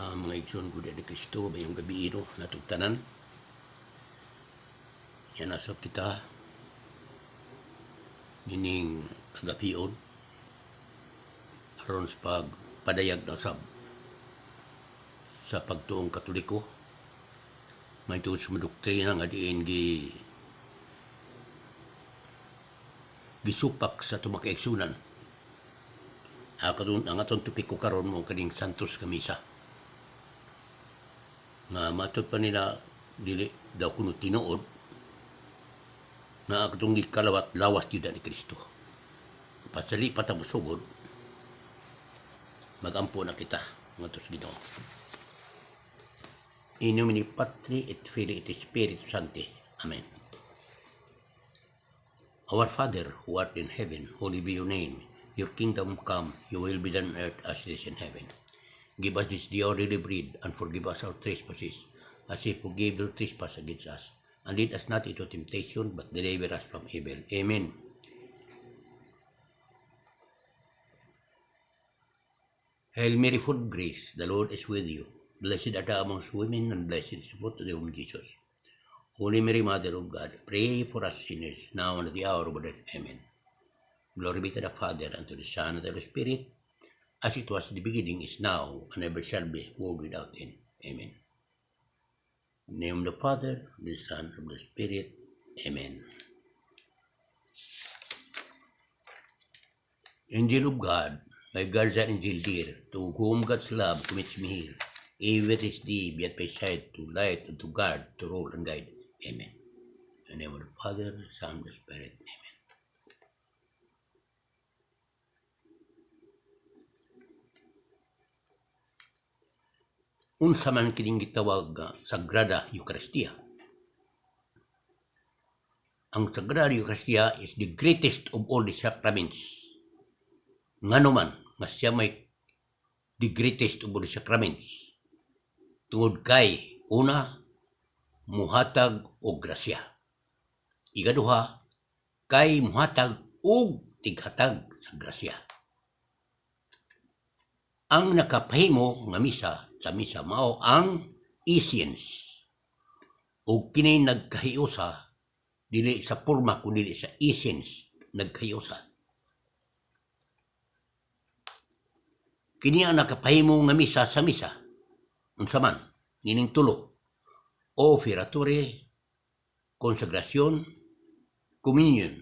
Mga igsoon ko ni Kristo bayong gabi ino natugtanan. Yan asap kita nining agapion aron sa pagpadayag na usab sa pagtuong Katoliko. May tuod sa doktrina nga diin gisupak sa tumakaigsunan. Ang atong tupiko karon mo kaning Santos Kamisa. Nga matod pa nila dili daw kuno tinuod na atong gikalawat lawas jud ni Kristo. Pasali patabusugod magampo na kita ngadto sa Ginoo. In nomine Patri et Filii et Spiritus Sancti. Amen. Our Father, who art in heaven, holy be your name. Your kingdom come, your will be done on earth as it is in heaven. Give us this day our daily bread, and forgive us our trespasses, as we forgive those trespass against us. And lead us not into temptation, but deliver us from evil. Amen. Hail Mary, full of grace, the Lord is with you. Blessed art thou amongst women, and blessed is the fruit of the womb, Jesus. Holy Mary, Mother of God, pray for us sinners, now and at the hour of our death. Amen. Glory be to the Father, and to the Son, and to the Spirit, as it was in the beginning, is now, and ever shall be, world without end. Amen. In the name of the Father, the Son, and the Spirit. Amen. Angel of God, my guardian angel dear, to whom God's love commits me here, ever is thee, be at my side, to light and to guard, to rule and guide. Amen. In the name of the Father, the Son, and the Spirit. Amen. Unsa man kining gitawag Sagrada Eucharistia. Ang Sagrada Eucharistia is the greatest of all the sacraments. Ngano man nga siya may the greatest of all the sacraments. Tungod kay una muhatag og grasya. Ikaduha kay muhatag og tighatag sa grasya. Ang nakapahimo nga misa sa misa mao ang essence o kinay nagkahiusa dili sa porma kundi sa essence nagkahiusa. Kini ang nakapahimo nga misa sa misa unsa man nining tulo: offertory, consagrasyon, communion.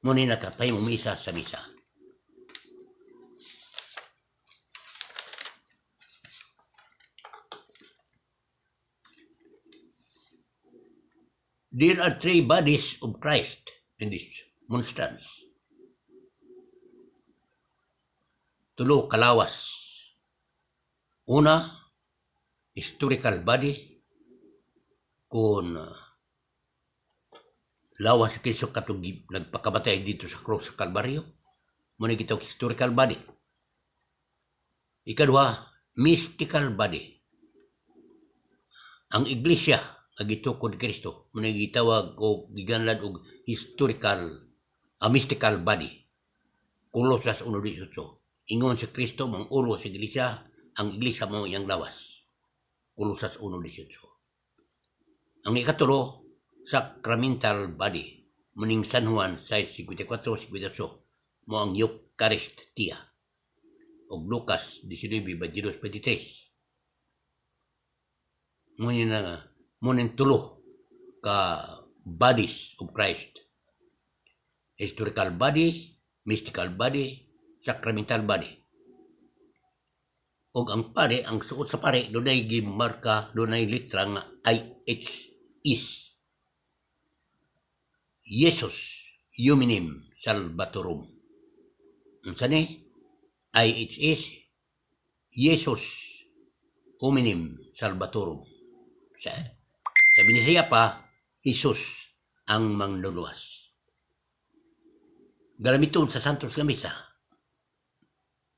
Muna nakapahimo misa sa misa. There are three bodies of Christ in this monstrance. Tulo kalawas. Una, historical body kung lawas si Kristo katong nagpakamatay dito sa cross sa Kalbaryo. Muna kitong historical body. Ikaduha, mystical body. Ang iglesia agitukod Kristo muna gitawag o giganlan og historical mystical body. Kolosas 1:18. Ingon si Kristo mang ulo sa iglesia, ang iglesia mo yang lawas. Kolosas 1:18. Ang ikatulo, sacramental body. Muning San Juan 6:54-58 mo ang Eucharistia. Og Lucas 19:22-23. Muning tulo ka bodies of Christ. Historical body, mystical body, sacramental body. Og ang pare, ang suot sa pare, dunay gimarka, dunay litra nga IH is. Jesus Huminem Salvatorum. Unsa ni? IH is Jesus Huminem Salvatorum. Sabi ni siya pa, Jesus ang mangluluwas. Galamiton sa Santos Kamisa.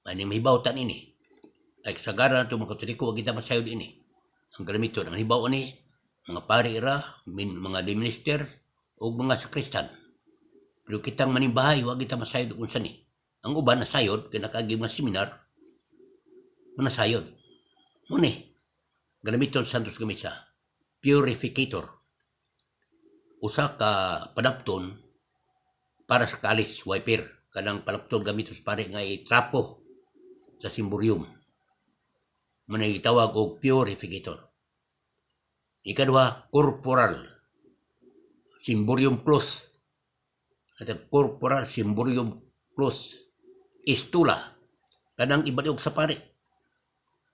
Maning mahibawtan ini. Ay kasagaran na ito mga Katoliko, wag kita masayod ini. Ang galamiton, ang hibaw ni, mga pari ira, mga minister, o mga sakristan. Pero kitang manimbahay, wag kita masayod kung sani. Ang uban na sayod, kinakagi mga seminar, manasayon. Muni, gamiton Santos Gamisa, purificator. Usa ka panapton para sa kalis wiper. Kanang panapton gamitos pare nga trapo sa simborium. Muna gitawag og purificator. Ikaduha, corporal. Simborium plus. At corporal simborium plus. Istula. Kanang ibaliog sa pare.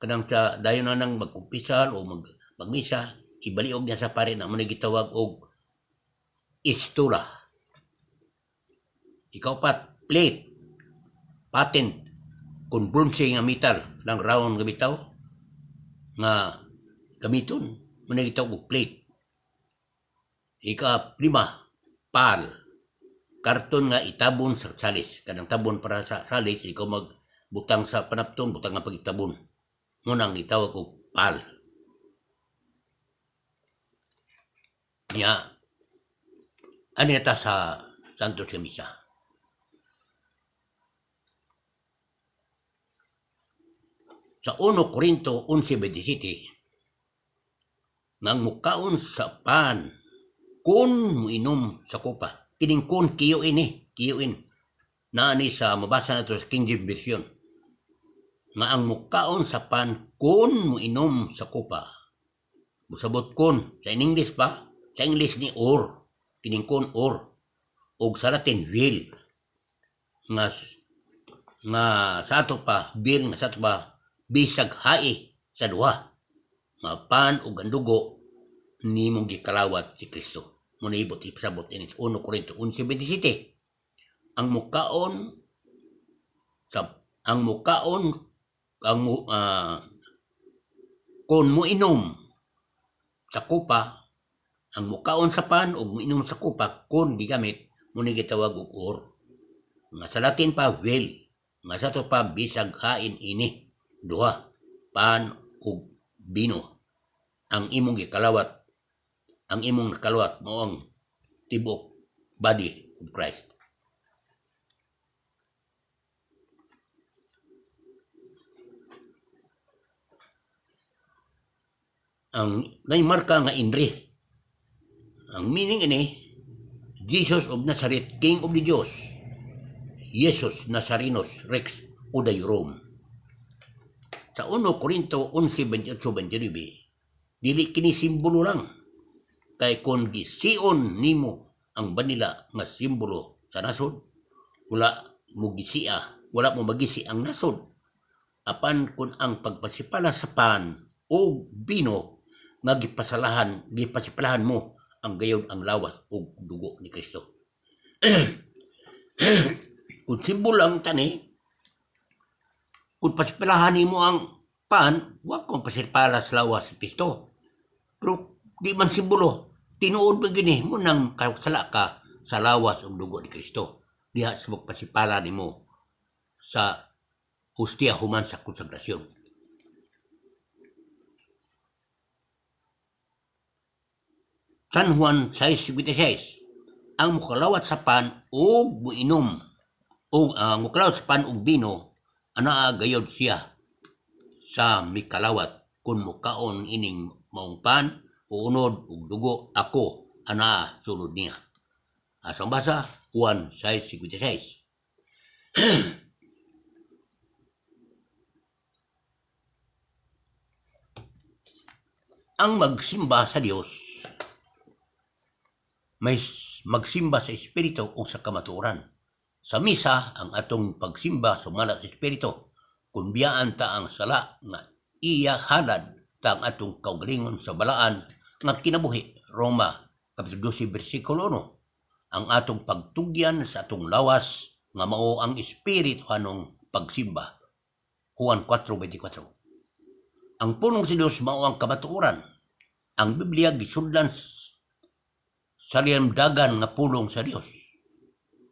Kanang sa dayon na nang magkumpisal o magmisa, ibaliog niya sa pare na muna gitawag og istula. Ikaw pat, plate, patent, kung bronze nga metal, lang round nga bitaw, nga gamiton, muna gitawag og plate. Ika-5, pal, karton nga itabon sa salis. Kanang tabon para sa salis, ikaw magbutang sa panapton, butang nga pagitabon. Munang itawag ko pal. Niya, ano yata sa Santos Gamisa? Sa 1 Corinto 11:27, nang mukaon sa pan, kun muinom sa kopa. Kining kun kiyuin. Naani sa mabasa na ito sa King James Version. Nga ang mukaon sa pan kun muinom sa kopa. Musabot kun sa English pa, sa English ni or, kining kun or, og sa Latin will. Nga sa ato pa will, nga sa ato pa bisag hai sa duha. Nga pan ug ang dugo nimong gikalawat si Kristo. Muna ibot ipasabot in 1 Corinto 11:27. Ang mukaon kung muinom sa kupa, ang mukaon sa pan o muinom sa kupa, kung gigamit, muna gitawag og or. Nga sa Latin pa, will. Nga sa to pa, bisag hain ini. Duha, pan o bino. Ang imong gikalawat, ang imong nakalawat mo ang tibok body of Christ. Ang naimarka nga inri. Ang meaning ini, Jesus of Nazareth, King of the Diyos. Jesus Nazarenos Rex Uday Rome. Sa 1 Corinto 11:28-29, dili kini simbolo lang. Kay kung gisiun nimo ang banila nga simbolo sa nasod, wala mo magisi ang nasod. Apan kung ang pagpasipala sa pan o bino nga gipasipalahan mo ang gayon ang lawas o dugo ni Kristo. Kung simbolo ang tani, kung pasipalahan mo ang pan, wag kong pasipala sa lawas ni Kristo. Pero di man simbolo, tinuod mo gini mo nang kasala ka sa lawas o dugo ni Kristo. Diha sa magpasipala ni mo sa hostia human sa konsagrasyon. San Juan 6:56, ang mukalawat sa pan o muinom o mukalawat sa pan o bino, ana gayod siya sa mikalawat kung mukaon ining maong pan o unod o dugo ako ana sulod niya. Asang basa Juan 6:56. Ang magsimba sa Dios, may magsimba sa Espiritu o sa kamatuoran. Sa misa, ang atong pagsimba sumala sa Espiritu, kung biyaan ta ang sala nga iya halad ta ang atong kaugalingon sa balaan nga kinabuhi. Roma, Kapitulo 12, versikulo 1. Ang atong pagtugyan sa atong lawas nga mao ang Espiritu hanong pagsimba. Juan 4:24. Ang punong si Dios mao ang kamatuoran. Ang Biblia gisudlan sa liamdagan nga pulong sa Dios.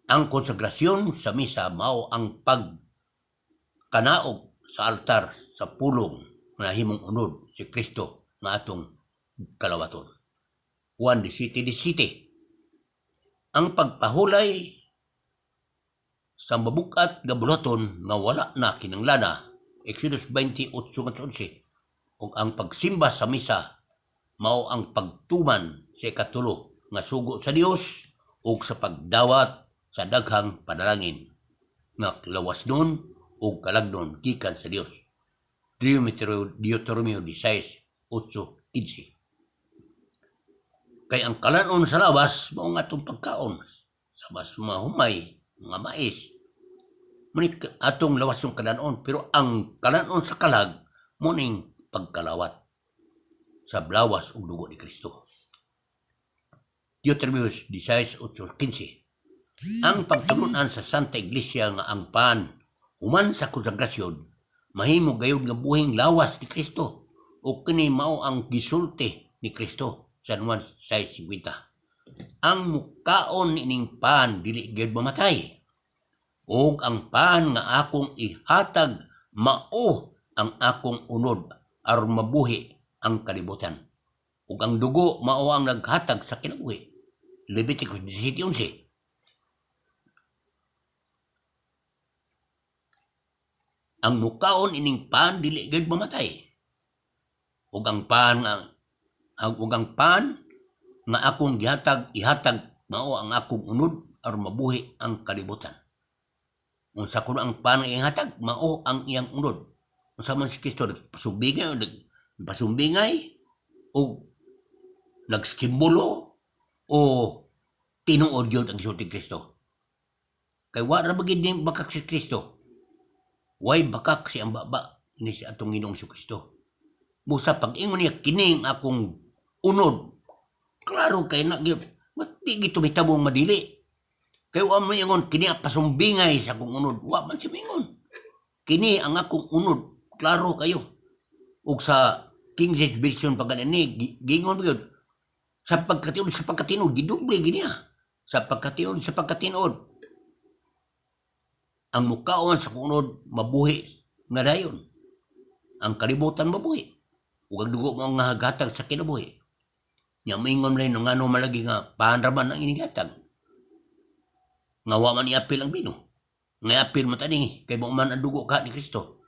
Ang konsagrasyon sa misa mao ang pagkanaog sa altar sa pulong na himong unod si Kristo nga atong kalawaton. Juan 17:17. Ang pagpahulay sa mabukat nga bulaton nga wala na kinanglana Exodus 28:11. Ug ang pagsimba sa misa mao ang pagtuman sa ikatulo nga sugo sa Dios ug sa pagdawat sa daghang panalangin nga lawas nun ug kalagnon gikan sa Dios. Deuteronomio 16:8-15. Kay ang kalanon sa lawas mao nga atong pagkaon sa mas mahumay nga mais. Munit atong lawas yung kalanon, pero ang kalanon sa kalag mo ning pagkalawat sa blawas ug dugo ni Kristo. Deuteronomio 16:8-15. Ang pagtulunan sa Santa Iglesia nga ang pan human sa konsagrasyon mahimo gayud nga buhing lawas ni Kristo ug kini mao ang gisulti ni Kristo. San Juan 6:50. Ang mukaon nining pan dili gyud mamatay. Og ang pan nga akong ihatag mao ang akong unod aron mabuhi ang kalibutan. Ug ang dugo mao ang naghatag sa kinabuhi. Leviticus 17:11. Ang mukaon ining pan dili gyud mamatay. Ug ang pan nga akong ihatag mao ang akong unod aron mabuhi ang kalibutan. Unsa kuno ang pan nga ihatag mao ang iyang unod. Unsa man si Kristo nagpasumbingay o nagsimbolo o tinuod yun ang isulti Kristo. Kay wala bagid ni bakak si Kristo. Way bakak si ang baba ni si atong Ginoong Kristo. Musa pag-ingon niya kining akong unod. Klaro kay na di gito mitabong madili. Kay wa man ingon kini pasumbingay sa akong unod. Wa man si mingon. Kini ang akong unod. Klaro kayo. Ug sa King James Version pagani gingon gyud sa pagkatinud giduble giniya. Sa pagkatinud ang mukaon sa kunod mabuhi nga dayon. Ang kalibutan mabuhi. Ug ang dugo mo nga hagatag sa kinabuhi. Nya moingon man no ngano malagi nga paanraman ang inigatag. Nga wa man iapil ang bino. Nga iapil man tani kay mo man ang dugo ka ni Kristo.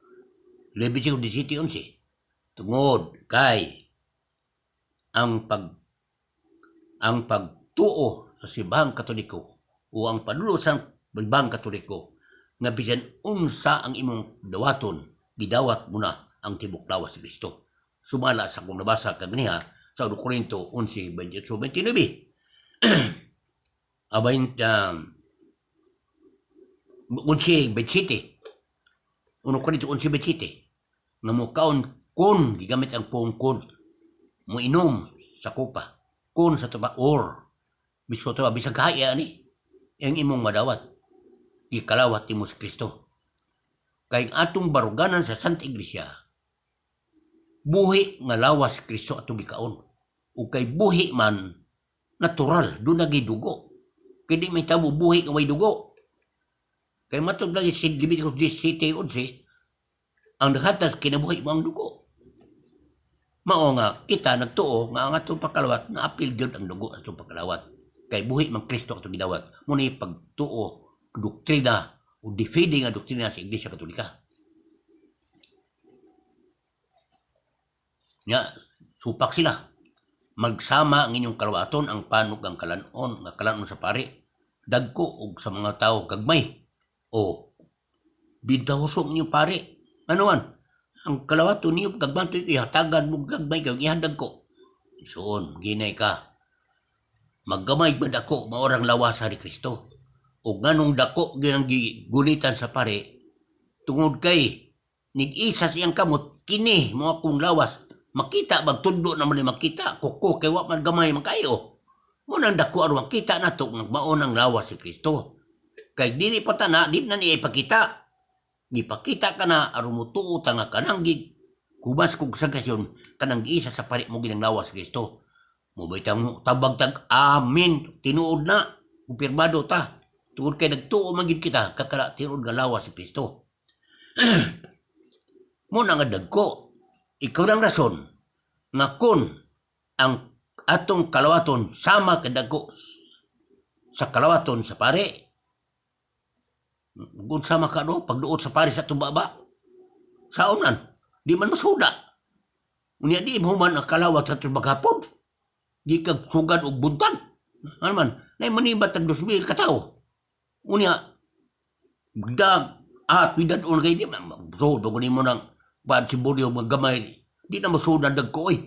Leviticus 17:11. Tungod kay ang pagtuo sa Simbahang Katoliko o ang padulong sa Simbahang Katoliko nga bisan unsa ang imong dawaton, gidawat mo na ang tibok lawas ni Kristo. Sumala sa kung nabasa kaniha sa 2 Corinto 11:28-29. 11:27. Corinto 11:27. Nga mo kaon kun gigamit ang pong kun. Mo inom sa kopa. Kun sa tuba or biso to bisag kaya ni ang imong madawat. Ikalawat mo si Kristo. Kay atong baruganan sa Santa Iglesia, buhi nga lawas Kristo atong gikaon. O kay buhi man, natural, doon nagidugo. Kaya di may tabo buhi nga may dugo. Kay matod lagi si Leviticus 17:11, ang naghatas kinabuhi mo ang dugo. Mao nga kita nagtuo nga ang atong pakalawat na apil gyud ang dugo atong pakalawat. Kay buhi man Kristo atong gidawat. Muna pagtuo doktrina o defending ang doktrina sa Iglesia Katolika. Nya, supak sila. Magsama ang inyong kalawaton ang panug ang kalanon, nga kalanon sa pari. Dagko og sa mga tao gagmay. O bintahusok niyo pari. Ano man? Ang kalawaton niyo gagmanto ihatagan mo gagmay kag ihandag ko. Isoon, ginay ka. Maggamay man ako maorang lawas ni Kristo. O nganong dako ginang gigulitan sa pare tungod kay nig-isa siyang kamot kini mo akong lawas makita magtundo naman makita kuko kay wa man gamay man kayo mo nang dako aron makita nato nagmaon ang lawas si Kristo kay dili pa tana di na niya ipakita gipakita ka na aron mo tuo ta nga kanang kubas kog sagasyon kanang isa sa pare mo ginang lawas si Kristo mo baytang mo tabag tag amin tinuod na kumpirmado ta. Tungod kay nagtuo man gid kita kakala tirod nga lawas si Kristo. Muna nga dagko, ikaw ang rason nga kun ang atong kalawaton sama kadagko sa kalawaton sa pare. Kung sama ka no, pagduot sa pare sa atong baba. Saunan, di man masuda. Unya di mo man ang kalawat sa maghapon. Di kag sugad og buntag. Ano man, nay manibat ang 2,000 ka tao. Unya, dag, bidad on kay di man, so, doon mo ng bad si Bulyo maggamay. Di na masuda dag ko eh.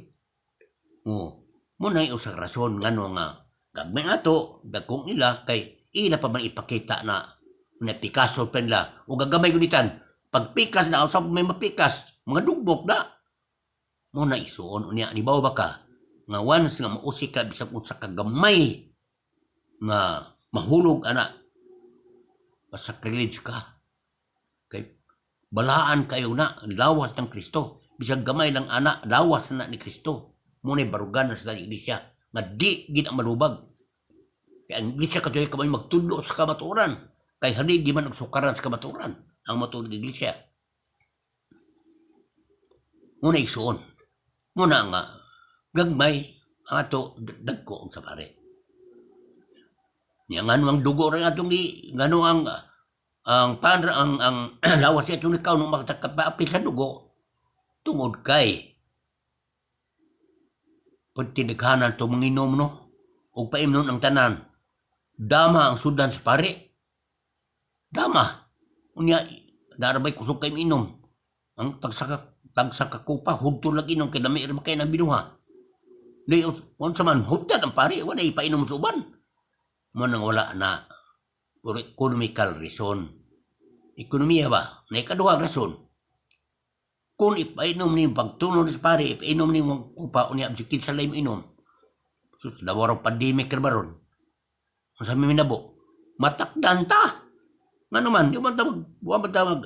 Muna yung sa rason nga no nga, gagmay ato, dagkong nila, kay ila pa man ipakita na natikaso pa nila. O gagamay gunitan, pagpikas na, sa may mapikas, mga dugbok na. Muna isuon, unya, ni ba ka, nga once nga mausik ka, bisag kung sa kagamay, nga mahulog, anak, masakrilage ka. Kay balaan kayo na, lawas ng Kristo. Bisag gamay lang anak, lawas na ni Kristo. Muna barugan na sa iglesia, nga di gina malubag. Kaya ang iglesia katuloy kamay magtulo sa kamaturan. Kay haligi man ang sukaran sa kamaturan, ang matulog iglesia. Muna isuon. Muna nga, gagmay, ang ato, dagko sa pare. Nga ang dugo rin atong ngano ang lawas itong ikaw nung makatakapaapil sa dugo, tungod kay pag tinighanan ito manginom no, o paimnon ang tanan, dama ang sudan sa pare. Dama. Unya, darabay kusog kayo inom. Ang tagsakakupa, hugto lang inom, kaya dami rin kayo na binuha. Di, onsa man, hugtan ang pare, wala ipainom sa uban. Manang wala na, for economical reason. Ekonomiya ba? Na ikaduhang rason. Kung ipainom niyo pagtulong sa pare, ipainom niyo mong kupa, unya absikin sa laim inom. Sus, lawarang pandemic ka baron. Ang sabi minabo, matakdan ta. Nga naman, di man tamag,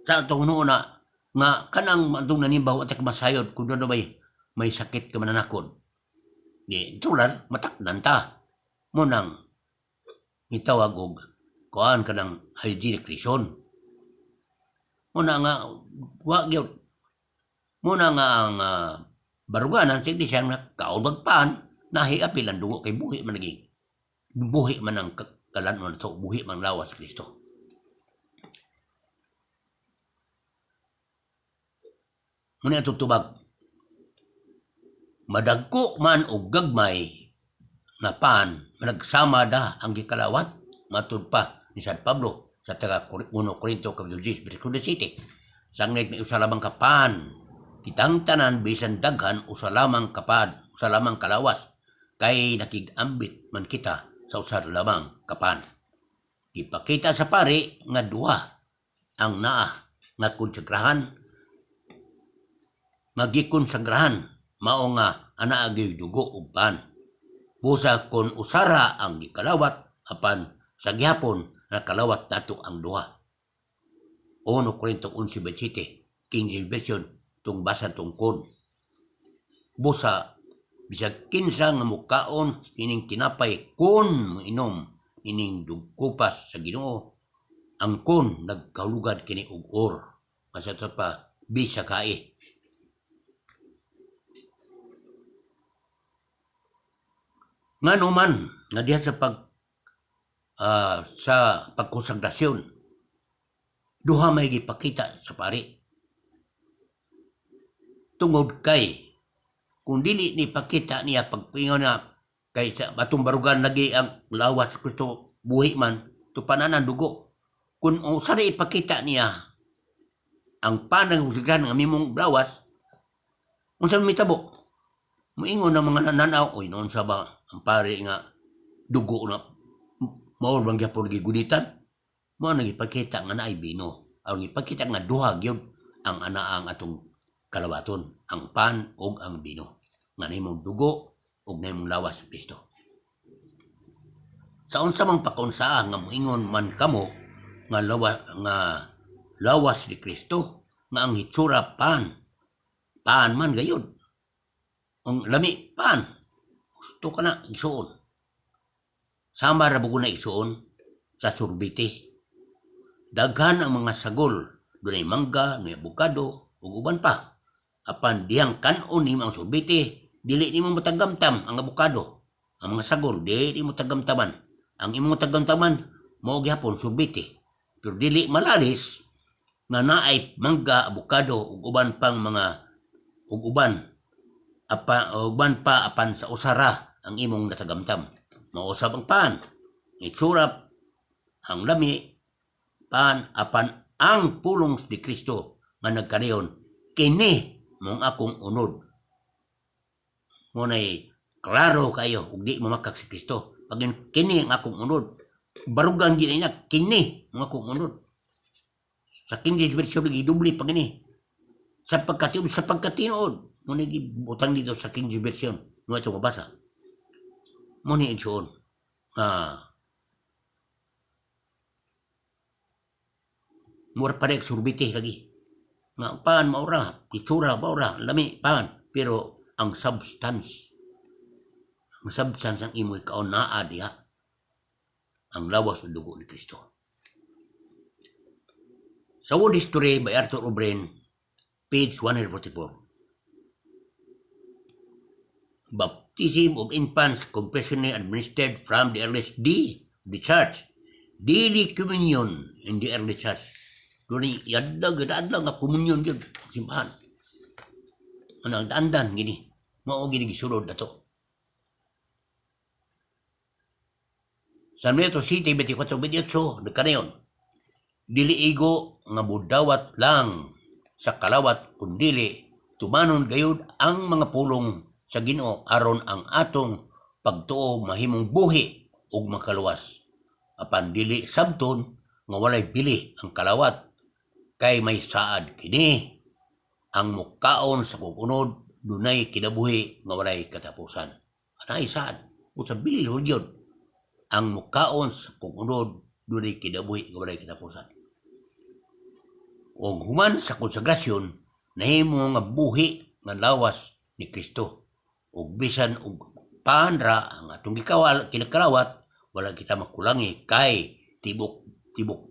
sa itong noon nga kanang matong nanimbaw at masayod kung doon may sakit ka mananakod. Di, tulad, matakdan ta. Munang, itawag og kuhaan ka ng hygienic reason. Muna nga, wag yun. Muna nga ang baruganan, sige siya na kaudagpan, nahiapil ang dugo kay buhi man naging. Buhi man ang kalan mo na ito, buhi man lawas Kristo. Muna itong tubag. Madagko man o gagmay na pan, nagsama da ang gikalawat, matud pa ni San Pablo sa taga 1 Corinto Capítulo 10, Versículo 17. Sangnit may usa lamang kapan, kitang tanan bisan daghan usa lamang kapad, usa lamang kalawas, kay nakigambit man kita sa usa lamang kapan. Ipakita sa pare nga duha ang naa nga konsagrahan, nga gikonsagrahan, mao nga anaa gyud dugo ug pan. Busa kon usara ang gikalawat, apan sa gihapon nakalawat nato ang duha. 1 Corinto 11:27, King James Version, tung basa tungkod. Busa, bisag kinsa nga mukaon ining tinapay kun moinom ining dugkupas sa Ginoo, ang kun nagkahulugad kini og or. Masata pa, bisa kae. Ngano man, nga diha sa pagkonsagrasyon, duha may gipakita sa pari. Tungod kay, kung dili ni pakita niya pagpingon na kay sa batong barugan lagi ang lawas gusto buhi man, tupanan ang dugo. Kung usa na ipakita niya ang panang husigran ng amimong lawas, kung saan mitabo, muingon ng mga nananaw, oy noon sa ba ang pari nga dugo na maor bang gyapon gigunitan, mo nagipakita nga naay bino, ang ipakita nga duha gyud ang anaang atong kalawaton, ang pan ug ang bino, nga nahimong dugo ug nahimong lawas sa Kristo. Sa unsa mang pakunsaa nga moingon man kamo nga lawas ni Kristo, nga ang hitsura pan man gayud, ang lami pan, gusto ka na isuon. Sama ra bugo na isuon sa sorbete. Daghan ang mga sagol, dunay mangga, dunay abukado, ug uban pa. Apan dihang kanon nimo ang sorbete, dili nimo matagamtam ang abukado. Ang mga sagol, dili mo tagamtaman. Ang imong tagamtaman, mao gyapon sorbete. pero dili malalis nga naay mangga, abukado ug uban pa apan sa usara ang imong natagamtam. Mausab ang paan, itsurap ang lami, paan apan ang pulong ni Kristo nga nagkanayon, kini mong akong unod. Muna'y klaro kayo, ug di mamakak si Kristo. Pag kini ang akong unod, barugang gina niya, kini ang akong unod. Sa King James Version, idubli pag ini. Sa pagkatinood, muna'y butang dito sa King James Version, nung ito mabasa. Muna'y igsoon, mura pa rin surbiti lagi. Nga paan maura, itsura maura, lami paan. Pero ang substance ang imoy kaon naa diha, ang lawas ng dugo ni Kristo. Sa World History by Arthur O'Brien, page 144. Baptism of infants confessionally administered from the earliest day of the church. Daily communion in the early church. Doon yadda nga communion yun, simbahan. Ang dandan gini, mao gini gisulod na to. Sa Metro City, 24-28, nagkanayon, dili igo nga budawat lang sa kalawat, kundili tumanon gayud ang mga pulong sa Ginoo aron ang atong pagtuo mahimong buhi ug makaluwas. Apan dili sabton nga walay bili ang kalawat, kay may saad kini. Ang mukaon sa pupunod, dunay kinabuhi nga walay katapusan. Anay saad, usab bili yun. Ang mukaon sa pupunod, dunay kinabuhi nga walay katapusan. O human sa konsagrasyon, nahimo nga buhi nga lawas ni Kristo. O bisan og panra ang atong kinakalawat, wala kita makulangi kay tibok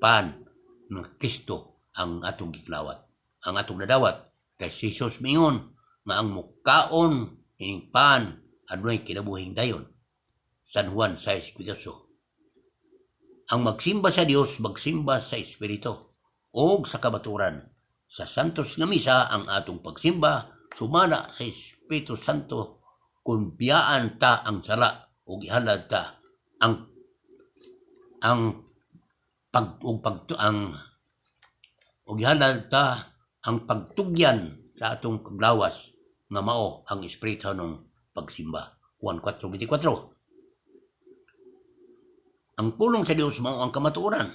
pan ng Kristo ang atong giklawat. Ang atong nadawat kay Jesus mingon nga ang mukaon ining pan adunay kinabuhing dayon. San Juan 6:18. Ang magsimba sa Dios, magsimba sa Espiritu o sa kabaturan. Sa santos nga misa ang atong pagsimba sumala sa Espiritu Santo kung biyaan ta ang sala o gihalad ta ang pagtugyan sa atong paglawas nga mao ang espiritu ng pagsimba. Juan 4:24. Ang pulong sa Dios mao ang kamatuoran.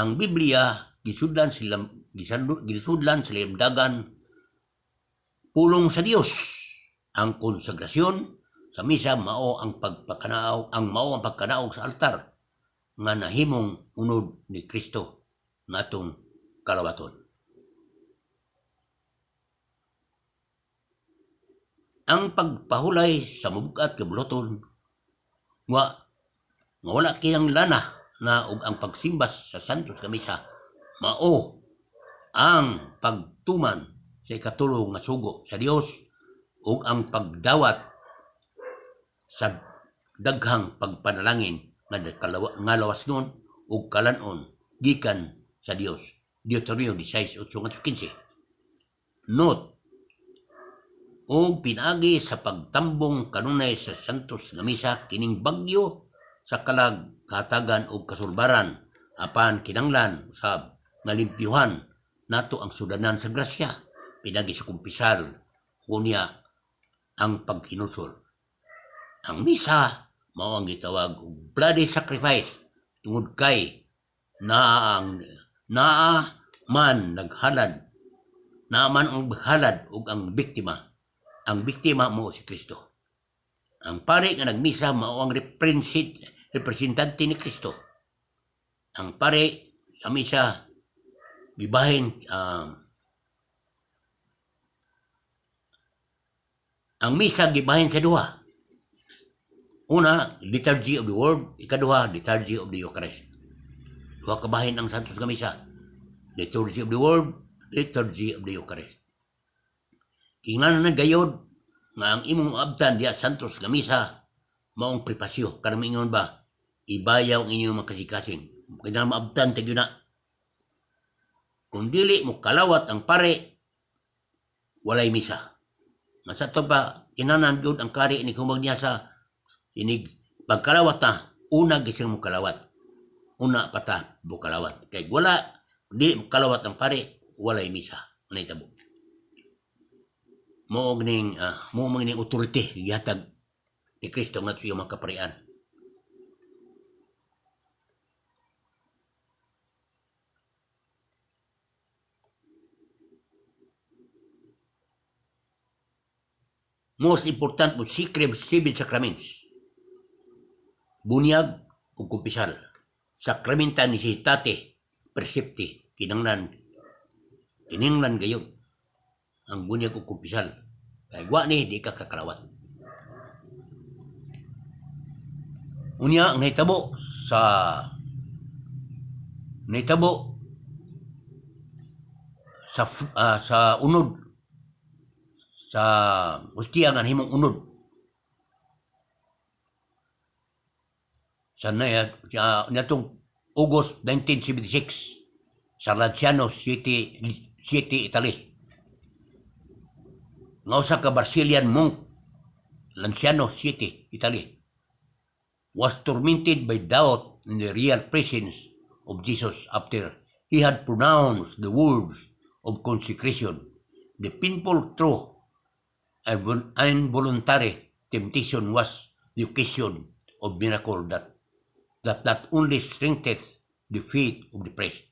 Ang Biblia gisudlan sa limdagan pulong sa Dios. Ang konsagrasyon sa misa mao ang pagkanaog sa altar nga nahimong unod ni Kristo natong kalawaton. Ang pagpahulay sa mabugat kabuluton nga wala kayang lana na og ang pagsimbas sa santos nga misa mao ang pagtuman sa ikatulong nga sugo sa Dios ug ang pagdawat sa daghang pagpanalangin nga lawas nun ug kalanon gikan sa Dios. Deuteronomio 16:8-15. Note, o pinagi sa pagtambong kanunay sa santos nga misa kining bagyo sa katagan ug kasulbaran apan kinanglan sa ngalimpyuhan nato ang sudanan sa grasya pinagi sa kumpisal kunya ang paghinusol. Ang misa mao ang gitawag og bloody sacrifice tungod kay naa man ang baghalad ug ang biktima. Ang biktima mao si Kristo. Ang pare nga nagmisa mao ang representante ni Kristo. Ang pare sa misa gibahin ang misa gibahin sa duha. Una, liturgy of the word. Ikaduha, liturgy of the Eucharist. Duha kabahin ang santos nga misa. Liturgy of the word, liturgy of the Eucharist. Ingnan na gayod nga ang imong abtan diya santos nga misa maong prepasyo. Karamiingon ba, ibayaw ang inyong mga kasikasing. Pinamaabtan tayo na. Kung dili mo kalawat ang pare, walay misa. Masa to pa, inanan yun ang kari ni humag niya sa inig. Pagkalawat na, una gising mo kalawat. Una pata mo kalawat. Kaya wala, dili mo kalawat ang pare, walay misa. Anay tabo. Moog ning authority, gihatag ni Kristo nga siya makaparian. Most important mo, seven sacraments. Bunyag o kumpisal. Sakramenta necessitate percepti. Kininglan gayon. Ang bunyag o kumpisal. Kaya gwa ni, di ka kakalawat. Unya, ang naitabo sa unod sa hostia nga himong unod sa natong August 1976 sa Lanciano City, Italy. Nga usa ka Brazilian monk, Lanciano City, Italy, was tormented by doubt in the real presence of Jesus after he had pronounced the words of consecration. The painful truth and involuntary temptation was the occasion of miracle that only strengthens the faith of the priest.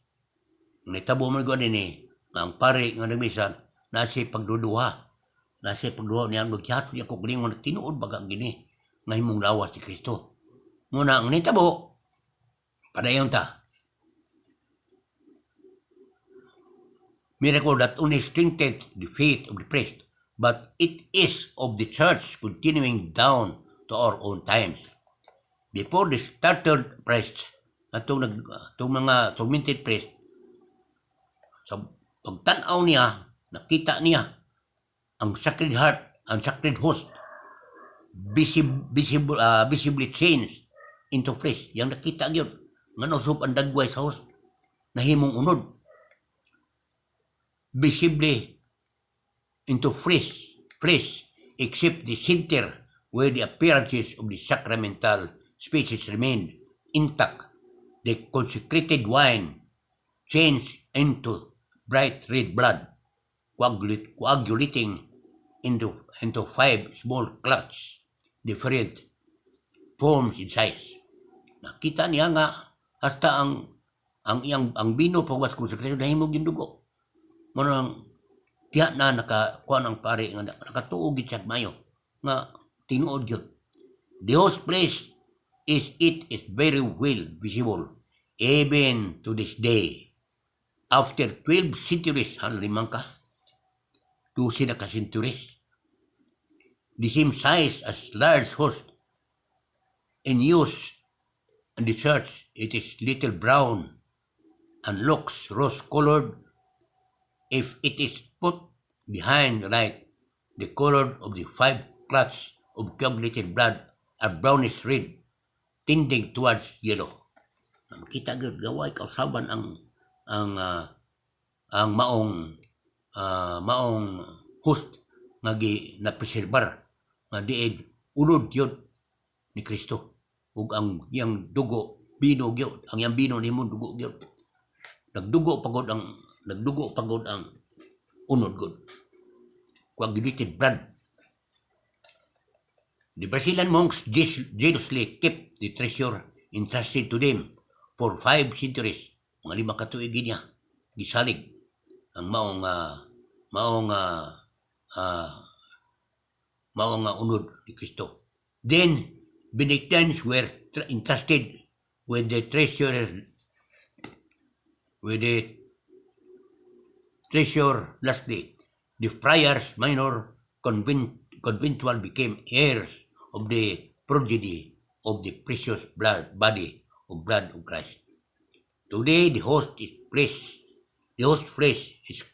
Nitabo man ko ni ang pare nga nagmisan nasa pagduduha niya magchat niya kung galing mo tinuod baga gini nga himong lawas si Kristo. Muna ang nitabo padayon ta. Miracle that only strengthens the faith of the priest, but it is of the church continuing down to our own times. Before the startled priest, itong mga tormented priest, sa pagtanaw niya, nakita niya ang Sacred Heart, ang Sacred Host, visibly changed into flesh. Yang nakita yun, nga nasub ang dagway sa host, nahimong unod. Visibly into flesh, except the center where the appearances of the sacramental species remained intact. The consecrated wine changed into bright red blood, coagulating into 5 small clots, different forms in size. Nakita niya nga hasta ang bino pagwas consecration nahimog yung dugo. Manang tiya na nakakuha ng pare nga nakatuog siya mayo nga tinuod yun. The host place is very well visible even to this day. After 12 centuries, limang ka, 12 ka centuries, the same size as large host in use in the church, it is little brown and looks rose-colored. If it is put behind the light, the color of the 5 clots of coagulated blood are brownish red, tending towards yellow. Makita gyud gaway kausaban ang maong host nga napreserbar nga diid unod gyud ni Kristo ug ang iyang dugo bino gyud, ang iyang bino nimo dugo gyud. Nagdugo pagod ang unod gyud. Coagulated blood. The Brazilian monks jealously kept the treasure entrusted to them for 5 centuries. Mga 5 ka tuig niya gisalig ang maong unod ni Kristo. Then Benedictines were entrusted with the treasure lastly. The friars minor conventual became heirs of the progeny of the precious body of blood of Christ. Today the host flesh is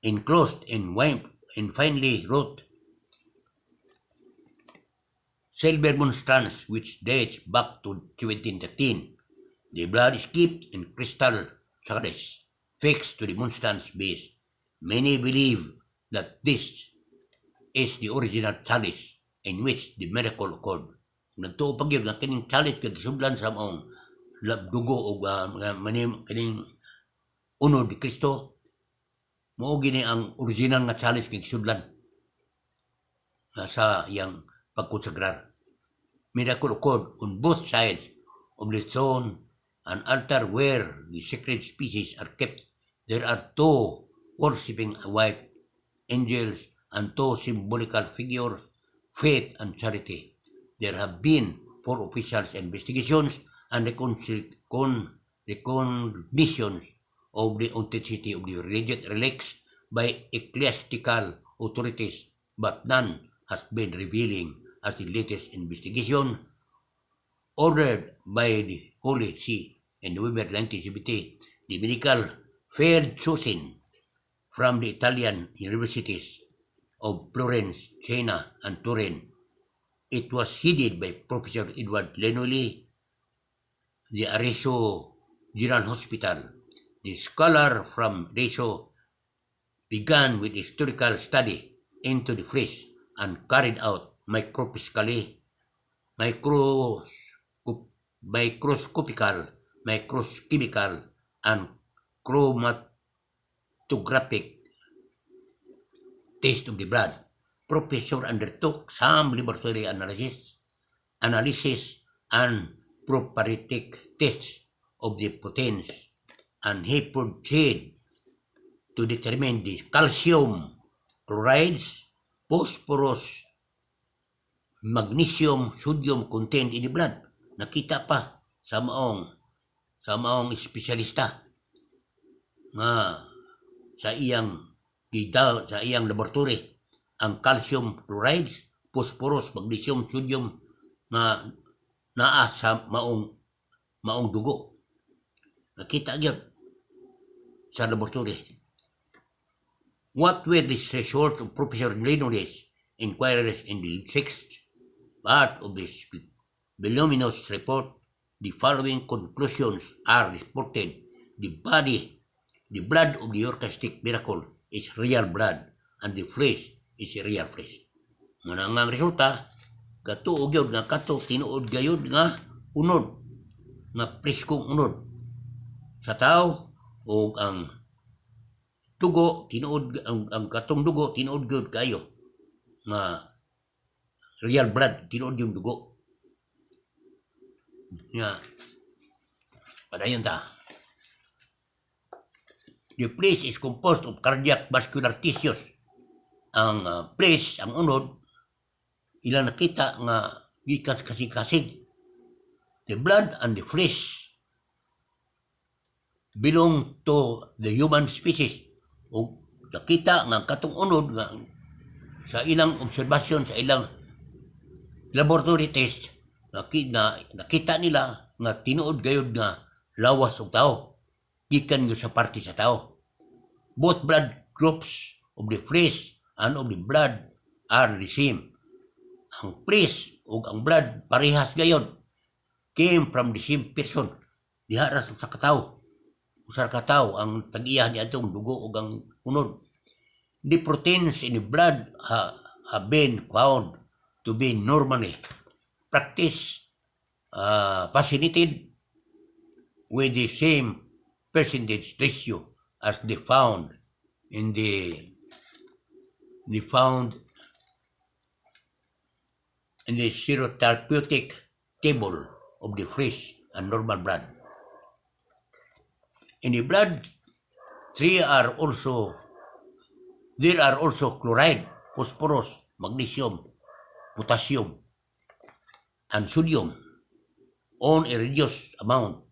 enclosed in finely wrought silver monstrance which dates back to 1713. The blood is kept in crystal chalice fixed to the moonstand's base. Many believe that this is the original chalice in which the miracle occurred. Nagtuo pag yun, na kining chalice kag isudlan sa maong dugo o kining unod ni Kristo, mao gini ang original nga chalice kag isudlan sa iyang pagkonsagrar. Miracle occurred on both sides of the throne and altar where the sacred species are kept. There are two worshipping white angels and two symbolical figures, faith and charity. There have been 4 official investigations and recognitions of the authenticity of the relics by ecclesiastical authorities, but none has been revealing as the latest investigation ordered by the Holy See in November 1970. The medical field chosen from the Italian universities of Florence, Siena, and Turin. It was headed by Professor Edward Lenoli, the Arezzo General Hospital. The scholar from Arezzo began with historical study into the flesh and carried out microscopical, microchemical, and chromatographic test of the blood. Professor undertook some laboratory analysis and prophylactic tests of the proteins, and he proceeded to determine the calcium chlorides, phosphorus, magnesium, sodium contained in the blood. Nakita pa sa maong espesyalista nga sa iyang laboratory ang calcium chlorides, phosphorus, magnesium, sodium nga naa sa maong dugo. Nakita gyud sa laboratory. What were the results of Professor Lenoli's inquiries in the 6th part of this voluminous report? The following conclusions are reported. The blood of the Eucharistic miracle is real blood, and the flesh is real flesh. Muna nga ang resulta, katuog yun nga tinuod gayod nga unod, nga preskong unod sa tao, o ang dugo, tinuod, ang katong dugo, tinuod gayod kayo, nga real blood, tinuod yung dugo. Nga, padayon ta. The flesh is composed of cardiac vascular tissues. Ang flesh, ang unod, ilang nakita nga gikas kasing-kasing. The blood and the flesh belong to the human species. O nakita nga katong unod nga sa ilang observation, sa ilang laboratory test, nakita nila nga tinuod gayud nga lawas og tao, gikan gyud sa parte sa tao. Both blood groups of the flesh and of the blood are the same. Ang flesh ug ang blood parehas gayud, came from the same person. Diha ra sa katawo. Usar ka tao ang tag-iya ni atong dugo ug ang unod. The proteins in the blood have been found to be normally fascinated with the same percentage ratio as they found in the serotherapeutic table of the fresh and normal blood. In the blood, there are also chloride, phosphorus, magnesium, potassium, and sodium on a reduced amount,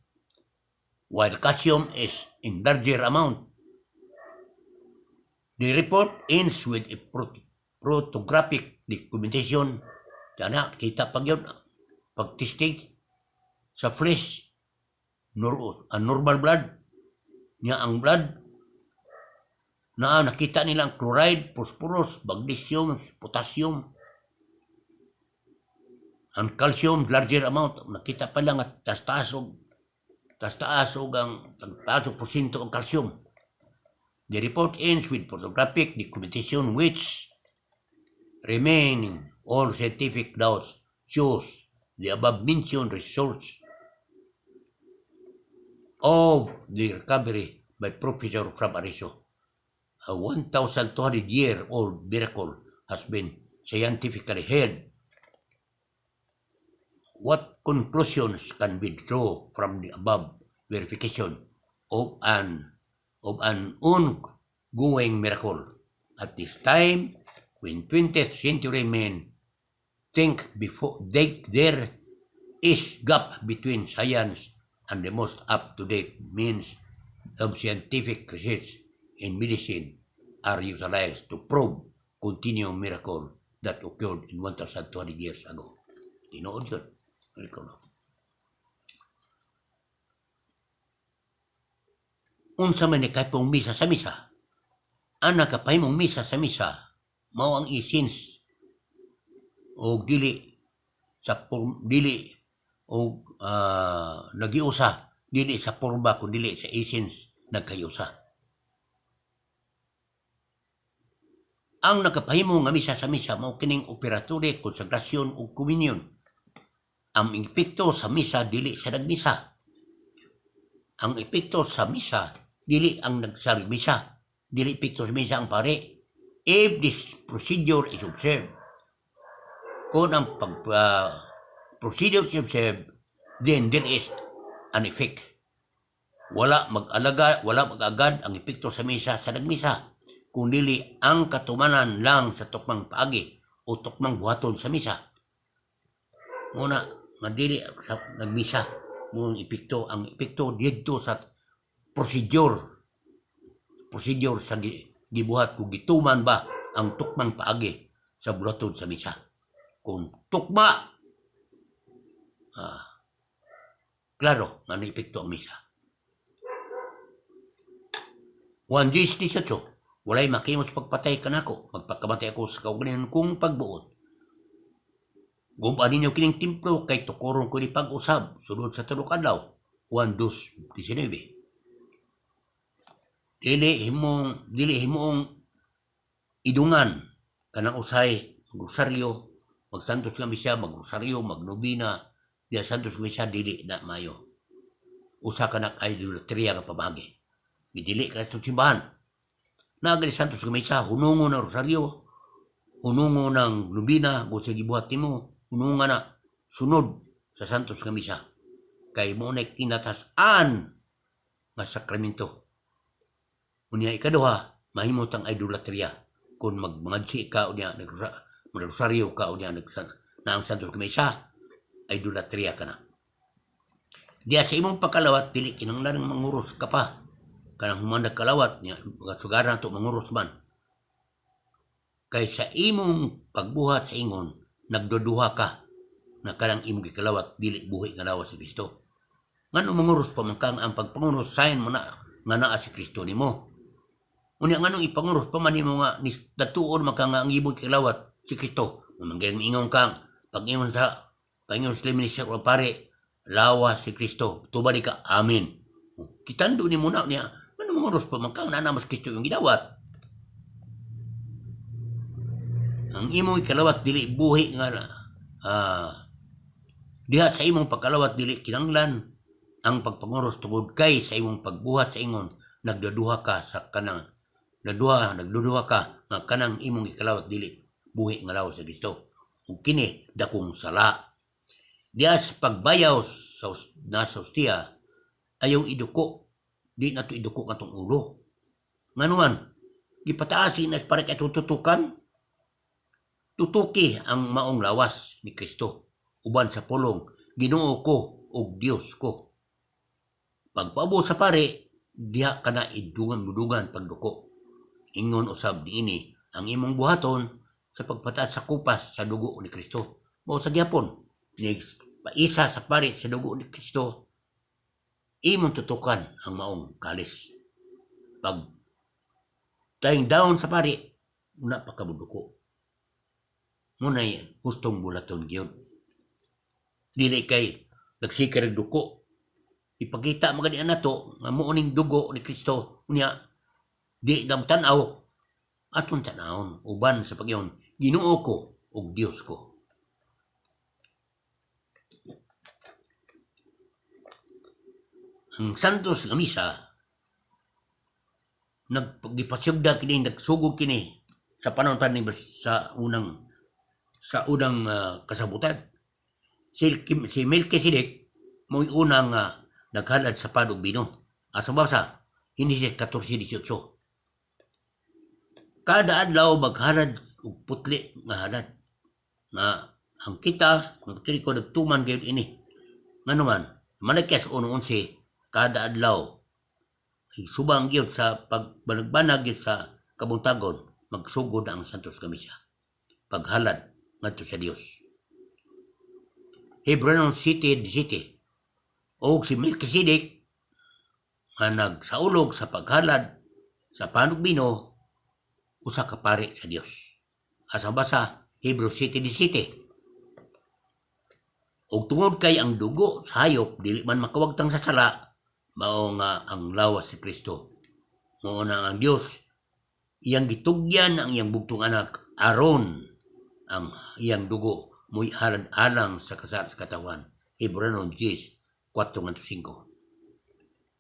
while calcium is in larger amount. The report ends with a photographic documentation. Dana, kita pag yun, pag-testing sa flesh, normal blood, niya ang blood, na nakita nila ang chloride, phosphorus, magnesium, potassium, and calcium, larger amount. Nakita pa lang at taas-taas taas og ang taas og porsyento ang calcium. The report ends with photographic documentation which remaining all scientific doubts shows the above-mentioned results of the recovery by Professor from Arizo. A 1,200-year-old miracle has been scientifically held. What conclusions can be drawn from the above verification of an ongoing miracle at this time when 20th century men think there is gap between science and the most up-to-date means of scientific research in medicine are utilized to prove continuing miracle that occurred in 1,200 years ago. Tinood yun. Unsa man ni kay pong misa sa misa. Ang nakapahimong misa sa misa mao ang essence o dili o nagiusa dili sa porba kun dili sa essence nagkayusa. Ang nakapahimo nga misa sa misa mao kining operatory, konsagrasyon ug komunyon. Ang epekto sa misa dili sa nagmisa. Ang epekto sa misa dili ang nagsarmisa. Dili epekto sa misa ang pare. If this procedure is observed, kung ang procedure is observed, then there is an effect. Wala mag-agad ang epekto sa misa sa nagmisa. Kung dili ang katumanan lang sa tukmang paagi o tukmang buhaton sa misa. Muna, nga dili sa nagmisa, ang epekto dito sa procedure sa gibuhat kung gituman ba ang tukmang paagi sa buhaton sa misa. Kung tukma, klaro nga na-epekto ang misa. 1 Diyos 18, walay makimos pagpatay ka nako, magpakamatay ako sa kaugalingon kong pagbuot. Gumpaan ninyo kining templo kay tukurong ko ni pag-usab, sunod sa tulok adlaw, 1 2:19. Dili himong idungan kanang usay magrosaryo, magsantos nga misa, magrosaryo, magnobina, diya santos misa dili na mayo. Usa ka nak idolatria nga pamagi. Gidili ka sa simbahan. Nagali santos nga misa, hunungo ng rosaryo, hunungo ng nobina, kung sa gibuhat nimo, hunungo na sunod sa santos nga misa. Kay mo na kinatasan nga sakramento. Unya ikaduha, mahimot ang idolatria. Kung magmangadsi ka, unya nagrosaryo ka, unya na ang santos nga misa, idolatria ka na. Diya sa imong pagkalawat, dili kinanglan manguros ka pa. Kanang humandag kalawat niya, sugaran to manguros man. Kay sa imong pagbuhat sa ingon, nagduduha ka na kanang imong gikalawat, dili buhi nga lawas si Kristo. Ngano manguros pa man kang ang pagpanguros sign mo na nga naa si Kristo nimo. Unya nganong ipanguros pa man nimo nga datuon maka nga ang imong gikalawat si Kristo. Manggang ingon kang pag-ingon sa liminister o pare, lawas si Kristo, tubali ka, amin. Kitando ni muna niya, ano manguros pa man kang nanamas Kristo yung gidawat. Ang imong ikalawat dili buhi nga diha sa imong pagkalawat dili kinanglan ang pagpanguros tungod kay sa imong pagbuhat sa ingon nagduduha ka sa kanang nagduduha ka nga kanang imong ikalawat dili buhi nga lawas sa Kristo. Ug kini dakong sala. Diha sa pagbayaw sa hostia ayaw iduko, di na to iduko katong ulo. Nganuman, gipataasin na para kay tututukan, tutuki ang maong lawas ni Kristo, uban sa pulong, Ginoo ko o Dios ko. Pagpaabo sa pare, diha ka na idungan-dudugan pagduko. Ingon usab niini ang imong buhaton sa pagpataas sa kupas sa dugo ni Kristo. Mao sa gyapon, ni paisa sa pare sa dugo ni Kristo, imong tutukan ang maong kalis. Pag tayong down sa pari, muna pa kabuduko. Muna'y gustong bulaton yun. Dili kay nagsikir duko. ipakita magani nato nga mao ning dugo ni Kristo unya di dam tan-aw aton tan-awon uban sa pagyon Ginoo ko ug Dios ko. Ang Santos nga Misa nagpasyugda kini nagsugod kini sa panahon pa ni sa unang kasabutan. Si Melchizedek mo'y unang naghalad sa padog bino. Asa basa, hindi siya 14-18. Kada adlaw maghalad og putli nga halad. Nga ang kita, magtuli ko nagtuman gayon ini. Nga naman, malakyas 1-11, kada adlaw, subang gyud sa pagbanag gyud sa kabuntagon, magsugod ang Santos nga Misa. Paghalad ngadto sa Dios. Hebrew 7:17. O si Melchizedek nga nagsaulog sa paghalad sa panugbino usa ka pari sa Dios. Asa basa Hebrew 7:17. Og tungod kay ang dugo sa hayop dili man makawagtang sa sala, mao nga ang lawas si Kristo. Mao na ang Dios iyang gitugyan ang iyang bugtong anak aron ang iyang dugo mo'y halad alang sa katawan. Hebrew 10:4-5.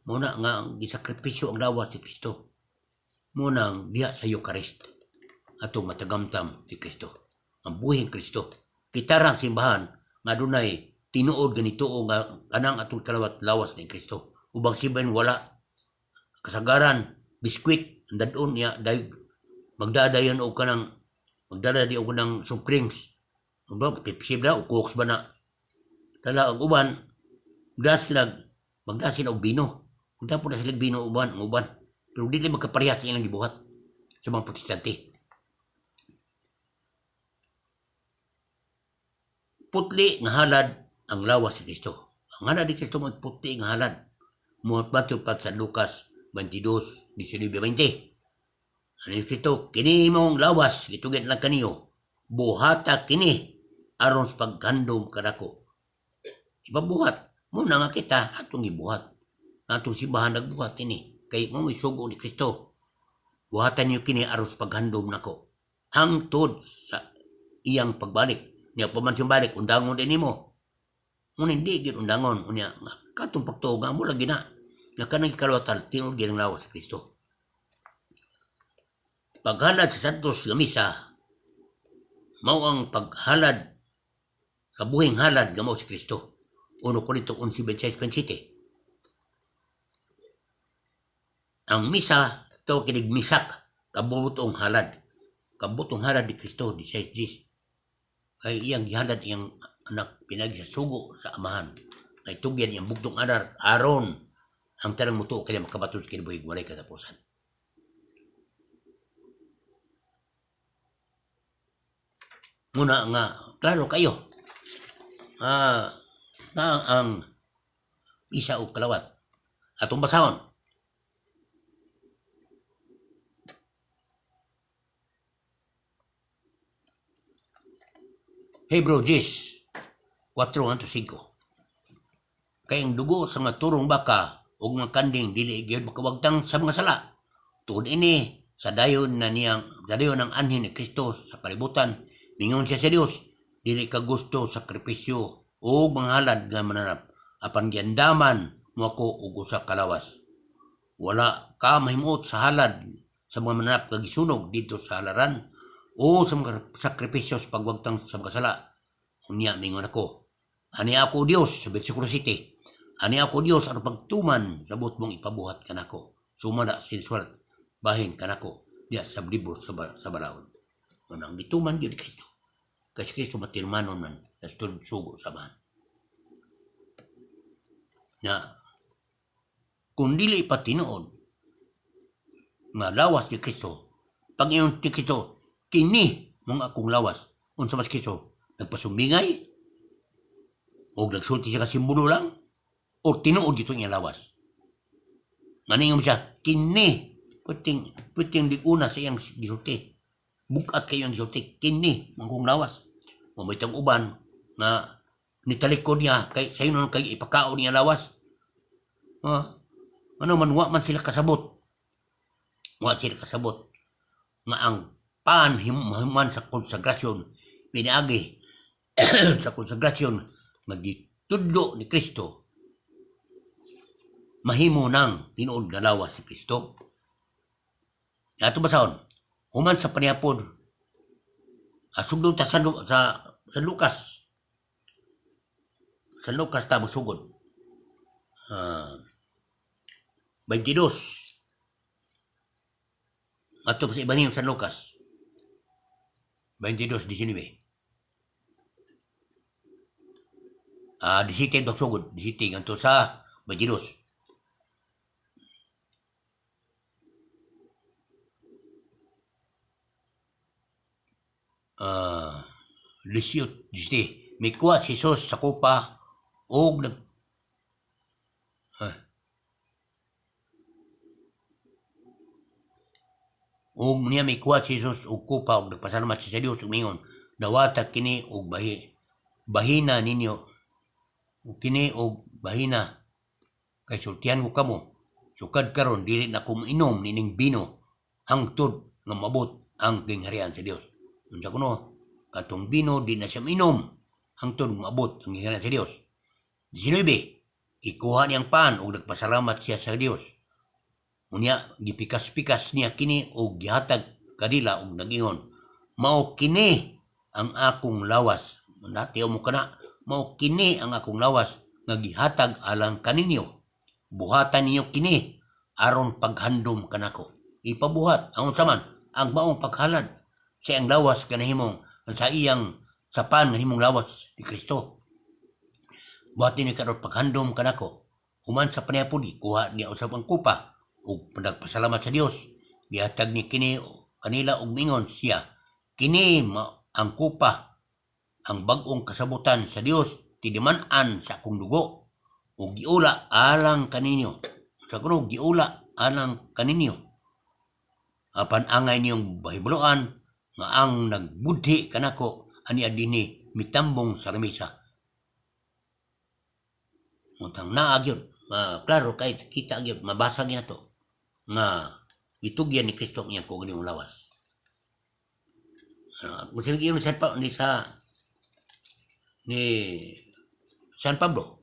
Muna nga ang gisakripisyo ang lawas si Kristo. Muna ang diha sa Eucharist atong matagamtam si Kristo. Ang buhing Kristo. Kitarang simbahan nga dunay tinuod ganito o nga kanang atong kalawat lawas ni Kristo. Ubang simbahan wala kasagaran, biskwit, ang dadon niya dahil magdadayan o kanang magdadayan o kanang soft drinks. Pepsi ba o Cokes ba na? Tala ang uban, magda sila og bino. Magda po na sila bino ang uban. Pero di lang magkaparehas sa ilang gibuhat sa mga protestante. Putli nga halad ang lawas ni Kristo. Ang halad ni Kristo magputli nga halad. Muhat bato pa sa Lucas 22:19-20. Ano ni Kristo, kini mong lawas, gitugit lang kaniyo. Buhata kini aron sa paghandom kanako. Ipabuhat muna nga kita atong ibuhat. Atong simbahan nagbuhat ini kay mo isugo ni Kristo. Buhatan niyo kini aron sa paghandom nako. Hangtod sa iyang pagbalik. Niya pamansyon balik undangon din nimo. Ngun hindi gid undangon unya katong pagtuga mo lagi na. Nga kanang ikalawatan tinud gyud ang lawas sa Kristo. Paghalad sa Santos nga Misa mao ang paghalad sa buhing halad nga mao si Kristo. 1 Corinto 11:26. Ang misa to kinig misak kabutong halad. Kabutong halad ni Kristo 16. Kay iyang gihalad iyang anak pinagsasugo sa amahan. Kay tugyan iyang bugtong anak aron ang tanang mutuo kaya makabatos kinabuhig walay katapusan. Muna nga, klaro kayo. Na ang isa o kalawat. Atong basahon. Hebrew 10:4-5. Kay ang dugo sa mga turong baka o mga kanding dili gyud makawagtang sa mga sala. Tuod ini sa dayon ng anhin ni Kristo sa kalibutan. Mingon siya sa Dios, dili ka gusto sakripisyo o mga halad nga mananap. Apan giandaman mo ako og usa ka lawas. Wala ka mahimot sa halad sa mga mananap nga gisunog dito sa halaran o sa mga sakripisyo sa pagwagtang sa mga sala. Unya mingon ako, ani ako Dios sa bersikulo 7. Ani ako Dios aron pagtuman sa buot mong ipabuhat kanako. Sumada sinsulat bahin kanako diya sa libro sa balawon. Ang gituman gyud ni Kristo. Kasi Kristo matirmanon man sa sugo sa bahan. Na kung dili pa tinuod nga lawas ni Kristo, pag iyon ni Kristo, kini mong akong lawas. Unsa mas Kristo, nagpasumbingay o nagsulti siya kasimbolo lang o tinuod dito niya lawas. Maningom siya, kini puting di una sa iyang gisulti. Bukat kayo ang gisulti, kini mangkong lawas. Mamitang uban na nitalikod niya kay sayo nun kay ipakao niya lawas. Ano man, wa man sila kasabot. Wa sila kasabot. Nga ang pan himuman sa konsagrasyon, pinaagi sa konsagrasyon, magitudlo ni Kristo, mahimo nang tinuod nga lawas si Kristo. Ato basahon, human sa panihapon, asugdo ta sa Lukas. Sa Lukas ta magsugod. 22. Ato sa iba sa Lukas. 22:19. 17 magsugod. 17 ganito sa 22. Lisiot, may kuha si Jesus sa kupa o niya may kuha si Jesus og kupa og nagpasalamat siya sa Dios ug mingon, dawata kini og bahina ninyo, kini og bahina kay sultihan ko kamo, sukad karon dili na ko mainom nining bino hangtod nga mabot ang gingharian sa Dios. Unsa kuno, katong bino di na siya mainom hangtod mabot ang gingharian sa Dios. 19, ikuha niyang pan ug nagpasalamat siya sa Dios. Unya gipikas-pikas niya kini og gihatag kadila og nagingon, mao kini ang akong lawas. Natiyo mo kana, mao kini ang akong lawas nga gihatag alang kaninyo. Buhatan niyo kini aron paghandom kanako. Ipabuhat ang unsa man ang maong paghalad sa iyang lawas kanahimong sa iyang sapan nga himong lawas ni Kristo. Buhat ni karon paghandom kanako. Human sa panihapon kuha niya usab ang kupa ug nagpasalamat sa Dios. Gihatag ni kini kanila og mingon siya, kini ang kupa, ang bag-ong kasabutan sa Dios, tidiman-an sa akong dugo ug giula alang kaninyo. Sa kuno giula alang kaninyo. Apan angay niyong bahibuloan nga ang nagbudhi kanako ani adini mitambong sa lamisa. Muntang naagyod, klaro kay kita gyud mabasa gyud nato nga itugyan ni Kristo ang iyang kung ganyung lawas. Masig yun ni San Pablo.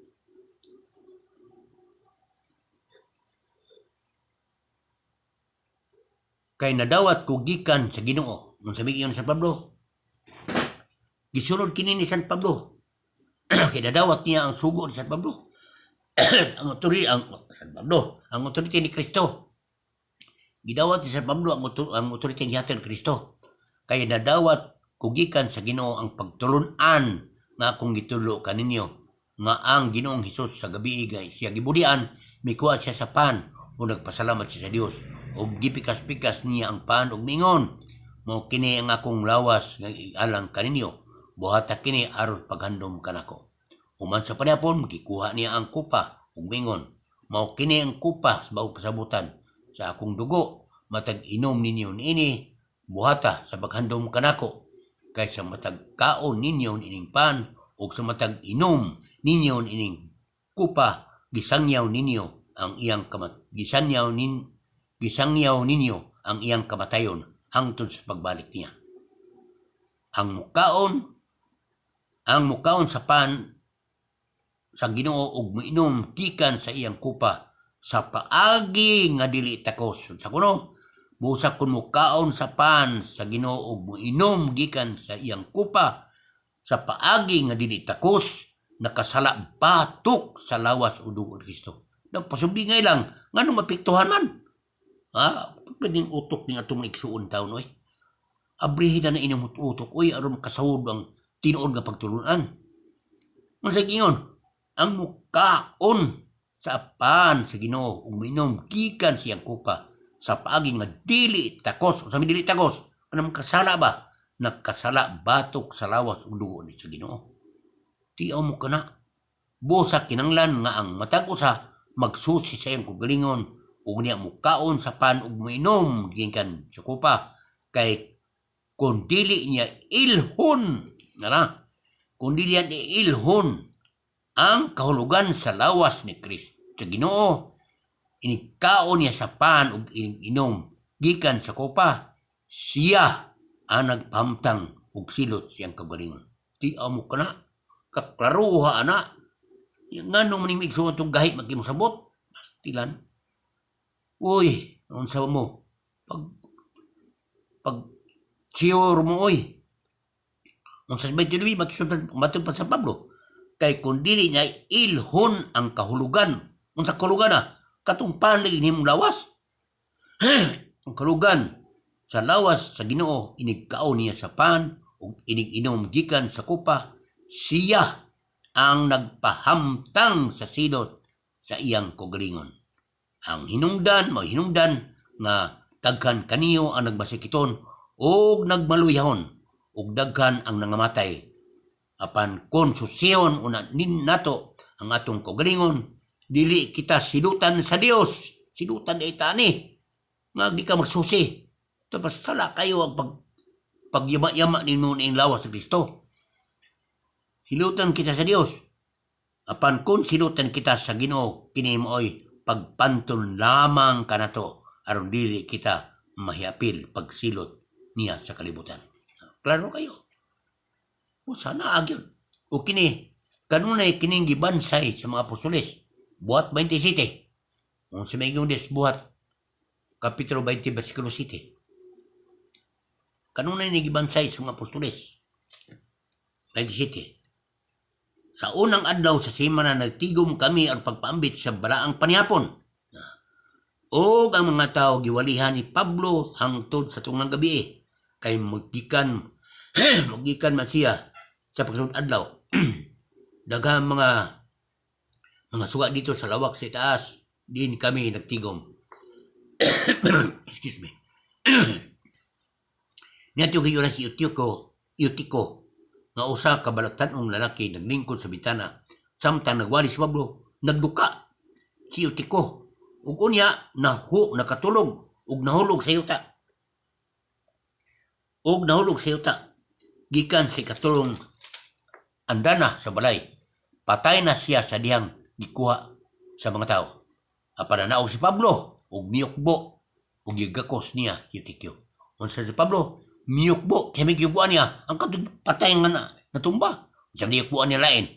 Kay nadawat ko gikan sa Ginoo. Nung sabi yun ni San Pablo, gisunod kini ni San Pablo. Kay nadawat niya ang sugo ni San Pablo. ang authority ni Kristo. Gidawat ni San Pablo ang authority ni Hatun Kristo. Kaya nadawat kugikan sa Ginoo ang pagtulunan nga akong gitulo kaninyo nga ang Ginoong Hesus sa gabi siya gibudian, mikuha siya sa pan o nagpasalamat siya sa Dios o gipikas-pikas niya ang pan og mingon, mo kini ang akong lawas nga alang kaninyo, buhata kini aron paghandom kanako. Human sa panahon gikuha niya ang kupa ug mingon, mao kini ang kupa sa bawog kasabutan sa akong dugo, matag inom ninyo niini, buhata sa paghandom kanako, kaysa matag kaon ninyo ining pan o sa matag inom ninyo ining kupa, gisangyaw ninyo ang iyang gisangyaw ninyo ang iyang kamatayon hangtod sa pagbalik niya. Ang mukaon sa pan sa Ginoo ug miinom gikan sa iyang kupa sa paagi nga dili takos. Sa kuno, busa kun mukaon sa pan sa Ginoo ug miinom gikan sa iyang kupa sa paagi nga dili takos, nakasala batok sa lawas o dugo ni Kristo. Nagpasubingay lang nganong mapiktuhan man. Pwedeng utok ni atong iksuon taon oy. Abrihin na inyong utok oy aron makasawod ang tinuod nga pagtulunan. Unsa gingon? Ang mukaon sa pan sa Ginoo ug minom gikan siyang kupa sa paagi nga dili takos. Sa dili takos, anong kasala ba? Nakasala batok sa lawas ug dugo ni sa Ginoo. Tiaw mo kana. Busa kinanglan nga ang matag usa magsusi sa iyang kugalingon ug niya mukaon sa pan ug minom gikan sa kupa, kay kung dili niya ilhon kung dili niya ilhon ang kahulugan sa lawas ni Kristo sa Ginoo, inigkaon niya sa pan ug inom gikan sa kopa, siya ang nagpahamtang ug silot siyang kagalingon. Di amo ka na, kaklaruha na, ngano man yung igsuon itong gahi magkimusabot, pastilan. Uy, unsa mo, pag sure mo, uy, unsa sa 22, magkisunod matupad sa Pablo, kay kung dili niya ilhon ang kahulugan, unsa kahulugan na, katong panlig ni mong lawas, ang kahulugan, sa lawas sa Ginoo inigkaon niya sa pan ug inig-inom gikan sa kupa, siya ang nagpahamtang sa silot sa iyang kagalingon. Ang hinungdan nga daghan kaniyo ang nagbasikiton ug nagmaluyahon ug daghan ang nangamatay. Apan kon susihon una nin nato ang atong kagalingon, dili kita silutan sa Dios, silutan ay tani nga di ka magsusi. Tapos sala kayo ang pagyama-yama ninyo ng lawas sa Kristo. Silutan kita sa Dios. Apan kung silutan kita sa Ginoo, kini mooy pagpanton lamang kanato aron dili kita mahiapil pagsilot niya sa kalibutan. Klaro kayo. O sana agyon. O kini kanunay kining gibansay sa mga apostoles. Buhat 27. Kung sa may des buhat kapitulo 20 versikulo 7. Kanunay ni gibansay sa mga apostoles. 27. Sa unang adlaw sa semana nagtigom kami ang pagpaambit sa balaang panihapon. O ang mga tao giwalihan ni Pablo hangtod sa tungang gabi kay magikan man siya sa pagsunod adlaw. Daghang mga suga dito sa lawak sa itaas, din kami nagtigom. Excuse me. Niadto gyud si Eutiko nga usa ka balagtan-ong lalaki naglingkod sa bitana samtang nagwali si Pablo, nagduka si Eutiko ug unya nakatulog ug nahulog sa yuta. Gikan sa katulong andana sa balay. Patay na siya sa dihang gikuha sa mga tao. Apan naog si Pablo ug miyukbo ug gigakos niya si Eutiko. Unsa si Pablo? Miyukbo, kaya may kiyukbuan niya, ang patay nga natumba. Sa miyukbuan niya lain.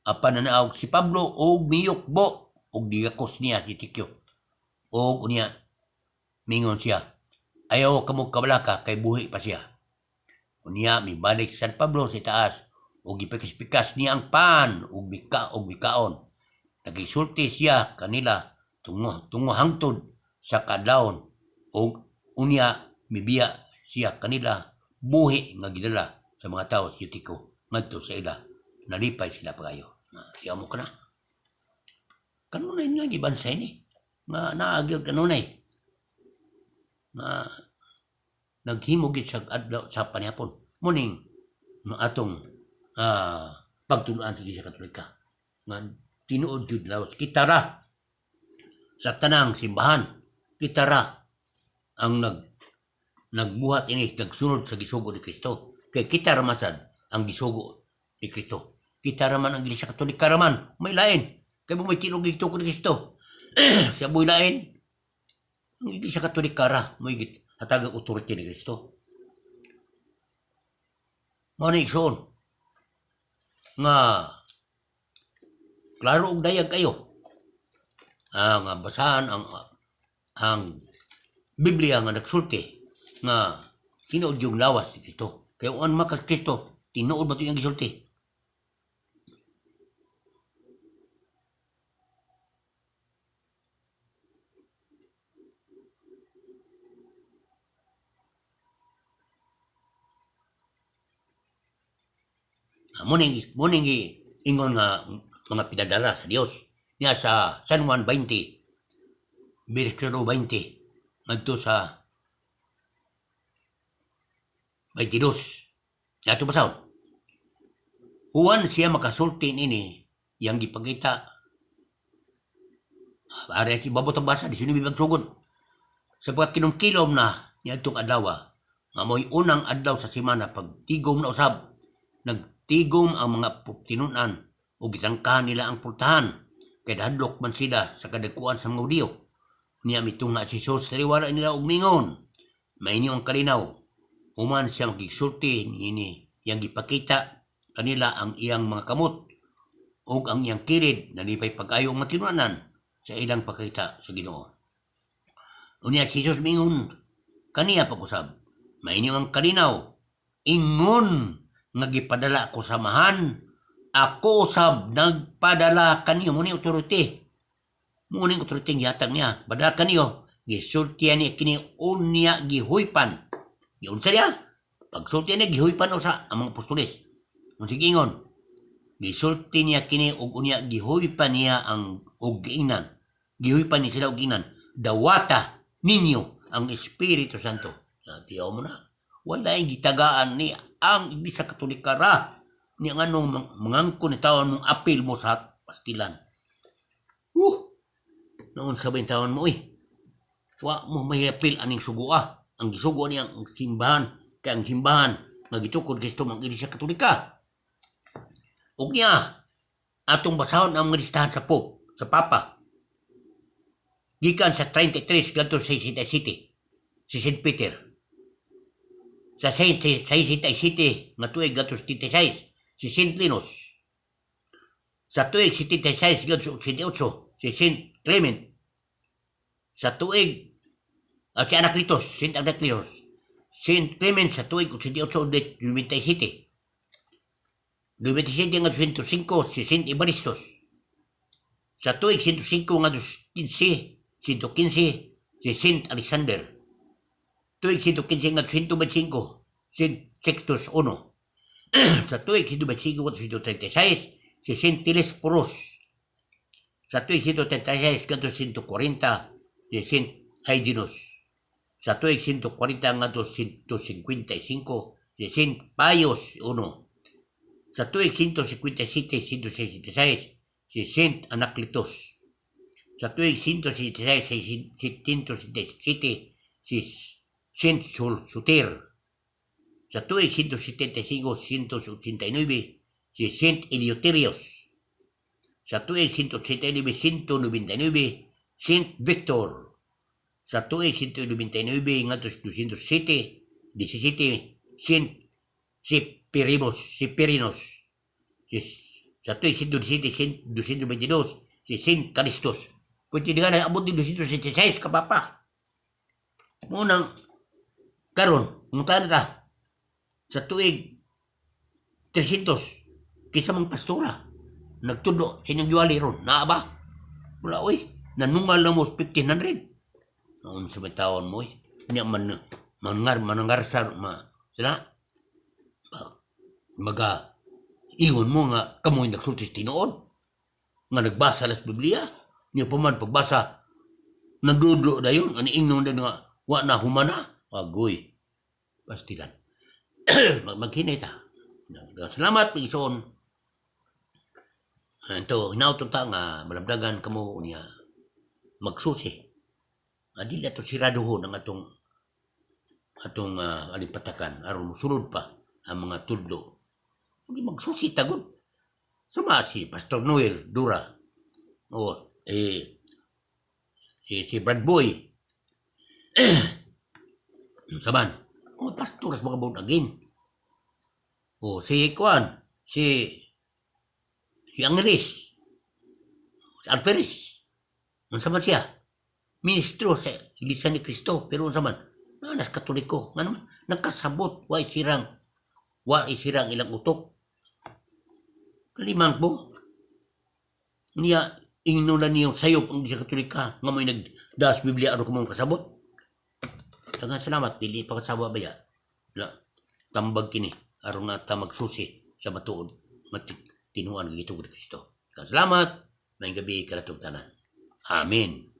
Apan nanaog si Pablo, o miyukbo, o digakos niya si Tikyo. O unya, mingon siya, ayaw kamog kabalaka, kay buhi pa siya. Unya, may balik si San Pablo sa taas, o gipikas-pikas niya ang pan, o bikaon. Nagisulti siya kanila, tungo hangtod sa kadlaon, o unya, mibiya siya kanila buhi nga gidala sa mga tao sa Eutiko ngadto sa ila, nalipay sila pagayo. Tiyaw mo ka na. Kanunay nga gibansay ni nga naagil kanunay nga naghimugit sa adlaw sa panihapon muning atong pagtuluan sa Iglesia Katolika nga tinuod jud lawas kitara sa tanang simbahan, kitara ang nagbuhat ini, nagsunod sa gisugo ni Kristo. Kay kita ramasan ang gisugo ni Kristo. Kita raman ang Iglesia Katolika raman. May lain. Kaya may tilog gisugo ni Kristo. Siya buhay lain. Ang Iglesia Katolika ra. May hatagang authority ni Kristo. Mga naigsoon. Nga klaro og dayag kayo. Ang basahan ang Biblia nga nagsulti nga tinuod yung lawas ni Kristo. Kaya kung makas Kristo, tinuod ba ito yung gisulti? Muning ingon nga mga pinadala sa Dios niya sa San Juan 20, versikulo 20, ngadto sa 22. Ato basahon. Huwan siya makasulti nini yang gipagita. Ari si babot ang basa di sino bibagsugod. Sapagkat kinumkilom na niya itong adlaw nga mo'y unang adlaw sa semana pagtigom na usab. Nagtigom ang mga tinunan o gitangkahan nila ang pultahan kay hadlok man sila sa kadagkuan sa mga Hudiyo. Niya mitunga si Jesus, tariwala nila umingon. Mainyo ang kalinaw. Human siyang gigsulti ini yang gipakita kanila ang iyang mga kamot o ang iyang kirid na lipay pag-ayong matinuanan sa ilang pagkita sa Ginoo. Unya si Jesus mingon kaniya pag-usab. Mainyo ang kalinaw. Ingon nga gipadala ko samahan. Ako usab nagpadala kaniyo muni authority. Muni authority yatang niya. Padala kaniyo. Gisultihan niya kini unya gihuypan. Giunsa niya? Pagsultihan niya gihuypan usa ang mga apostoles. Kung sige ingon. Gisulti niya kini ug unya gihuypan niya ang og giingnan. Gihuypan ni sila og giingnan. Dawata ninyo ang Espiritu Santo. Tiyaw mo na. Wala yung gitagaan ni ang Iglesia Katolika ra. Ni ang anong mangangko ni tawon mong apil mo sa pastilan. Noon sabihin tawon mo wa mo may apil aning sugua. Ang gisugo niya ang simbahan. Kaya ang simbahan nagitukod Kristo ang Iglesia Katolika. Ug niya atong basahon ang mga listahan sa Pope, sa Papa. Gikan sa 33 gadto sa City si St. Peter. Sa 67 nga tuig gadto sa 76 si St. Linus. Sa tuig 76 gadto sa 88 si St. Clement. Sa tuig si Anacletus, St. Anacletus. St. Clement sa tuig 88 97. 97 nga 105 si St. Evaristos. Sa tuig 105 nga 115 si St. Alexander. Tuig 115 nga 125 St. Sextus I. Sa tuig 125 nga 136 si St. Telesporos. Sa tuig 136 nga 140 si St. Hyginus. Sa tuig 140 nga 155 si St. Pius I. Sa tuig 157-166 si St. Anacletus. Sa tuig 166-177 si St. Soter. Sa tuig 175-189 si St. Eleutherius. Sa tuig 189-199 St. Victor. Sa tuig 199 nga 207 17 St. Siperinos. Sa tuig 122 si St. Calistus. Pwede nga na abot din 276 kapapa. Munang karon, muntahan ta. Sa tuig 300 kisa mang pastora. Nagtudo sinyang juwali ron. Naa ba? Wala nanungal na mo 1500. Noon sa may taon mo Niya manangar sa sila. Ingon mo nga kamoy nagsultis tinuod. Nga nagbasa las Biblia. Niya pa man pagbasa nandudlo na yun. Ani ingnon na nga wa na humana. Agoy. Pastilan. Maghinay ta. Salamat pag-ison. Ito, hinauton ta nga malabdagan kamo niya magsusi. Adila to siraduhon ang atong alipatakan aron musulod pa ang mga tudlo. Hindi magsusi tagod. Sama si Pastor Noel Dura. O si Brad Boy. Saban. Mga pastoras mga bunagin. O si Kwan. Si Angeles. Si Alferes. Ang saman siya. Ministro sa Iglesia ni Cristo. Pero ang saman. Nanas Katoliko. Nga naman. Nagkasabot. Wa isirang ilang utok. Kalimang po. Niya, ingnulan niyo sayop ang Iglesia Katolika. Nga may nagdas Biblia aro kumang kasabot. Tangan salamat. Dili pa kasabot ba ya? Tambag kini. Aro nga ta magsusi sa matuod. Tinuan gito Kristo. Salamat. May gabi kalatong tanan. Amen.